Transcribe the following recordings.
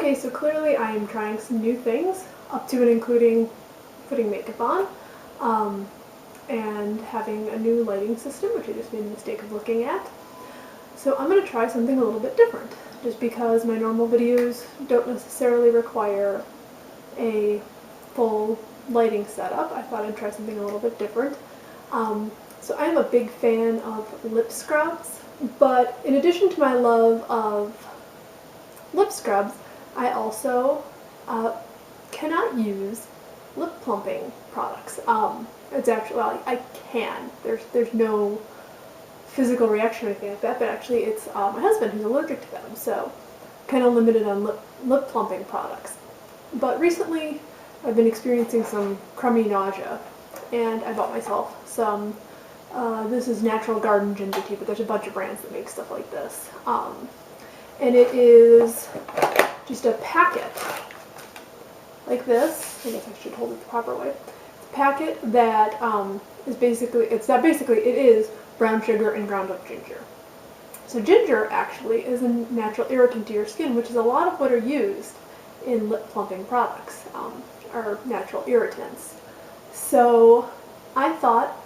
Okay, so clearly I am trying some new things, up to and including putting makeup on, and having a new lighting system, which I just made the mistake of looking at. So I'm going to try something a little bit different, just because my normal videos don't necessarily require a full lighting setup. I thought I'd try something a little bit different. So I'm a big fan of lip scrubs, but in addition to my love of lip scrubs, I also cannot use lip plumping products. It's actually, well, I can. There's no physical reaction or anything like that, but actually it's my husband who's allergic to them, so kind of limited on lip plumping products. But recently I've been experiencing some crummy nausea, and I bought myself some, this is Natural Garden Ginger Tea, but there's a bunch of brands that make stuff like this. And it is just a packet like this. I guess I should hold it the proper way. It's a packet that is basically, it is brown sugar and ground up ginger. So ginger actually is a natural irritant to your skin, which is a lot of what are used in lip plumping products, are natural irritants. So I thought,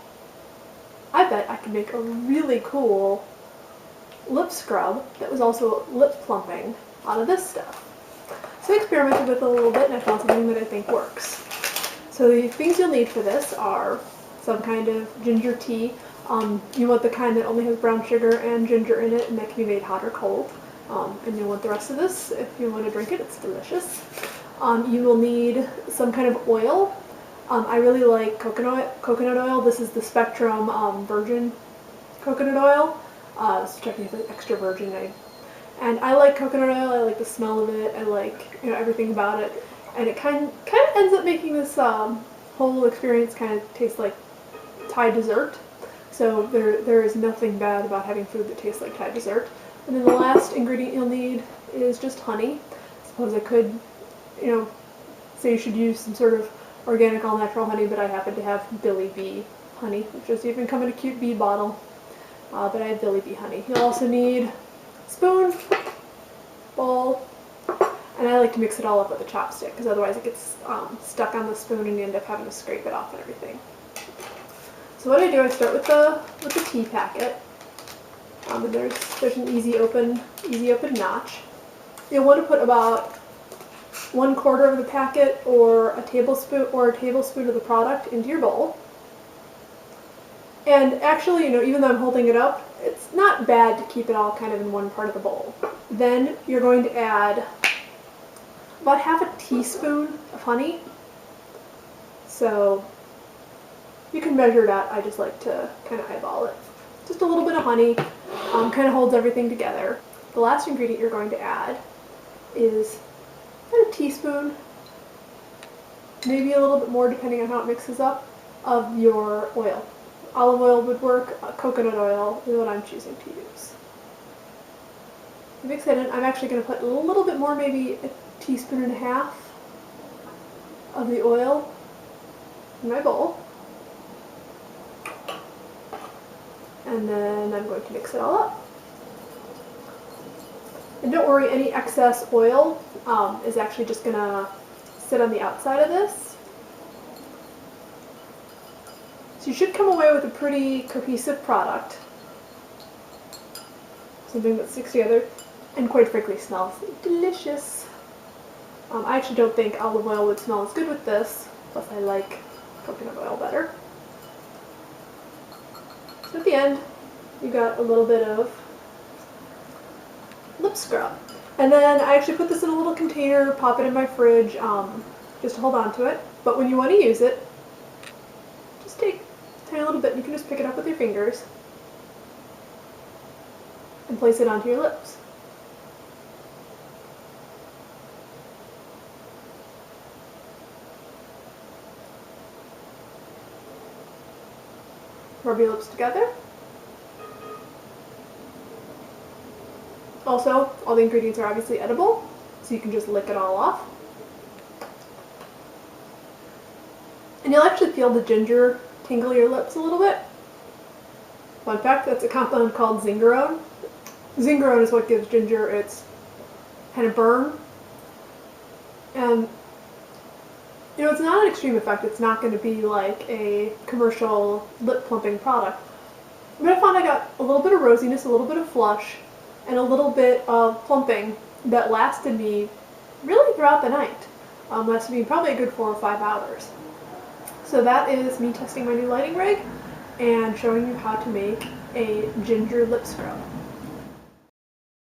I bet I could make a really cool lip scrub that was also lip plumping out of this stuff. So I experimented with it a little bit, and I found something that I think works. So the things you'll need for this are some kind of ginger tea. You want the kind that only has brown sugar and ginger in it, and that can be made hot or cold. And you'll want the rest of this if you want to drink it. It's delicious. You will need some kind of oil. I really like coconut oil. This is the Spectrum virgin coconut oil. It's technically extra virgin. And I like coconut oil. I like the smell of it. I like everything about it. And it kind of ends up making this whole experience kind of taste like Thai dessert. So there is nothing bad about having food that tastes like Thai dessert. And then the last ingredient you'll need is just honey. I suppose I could, say you should use some sort of organic all-natural honey, but I happen to have Billy Bee honey, which doesn't even come in a cute bee bottle. But I have Billy Bee honey. You'll also need a spoon, bowl, and I like to mix it all up with a chopstick, because otherwise it gets stuck on the spoon and you end up having to scrape it off and everything. So what I do, I start with the tea packet. And there's an easy open notch. You'll want to put about 1/4 of the packet or a tablespoon of the product into your bowl. And actually, even though I'm holding it up, it's not bad to keep it all kind of in one part of the bowl. Then you're going to add about half a teaspoon of honey. So you can measure it out. I just like to kind of eyeball it. Just a little bit of honey kind of holds everything together. The last ingredient you're going to add is about a teaspoon, maybe a little bit more depending on how it mixes up, of your oil. Olive oil would work. Coconut oil is what I'm choosing to use. Mix it in. I'm actually going to put a little bit more, maybe a teaspoon and a half of the oil in my bowl. And then I'm going to mix it all up. And don't worry, any excess oil is actually just going to sit on the outside of this. So you should come away with a pretty cohesive product. Something that sticks together and quite frankly smells delicious. I actually don't think olive oil would smell as good with this, plus I like coconut oil better. So at the end, you got a little bit of lip scrub. And then I actually put this in a little container, pop it in my fridge, just to hold on to it. But when you want to use it, just take a tiny little bit. You can just pick it up with your fingers and place it onto your lips. Rub your lips together. Also, all the ingredients are obviously edible, so you can just lick it all off. And you'll actually feel the ginger tingle your lips a little bit. Fun fact, that's a compound called zingerone. Zingerone is what gives ginger its kind of burn. And you know, it's not an extreme effect. It's not going to be like a commercial lip plumping product. But I found I got a little bit of rosiness, a little bit of flush, and a little bit of plumping that lasted me really throughout the night. Lasted me probably a good 4 or 5 hours. So that is me testing my new lighting rig and showing you how to make a ginger lip scrub.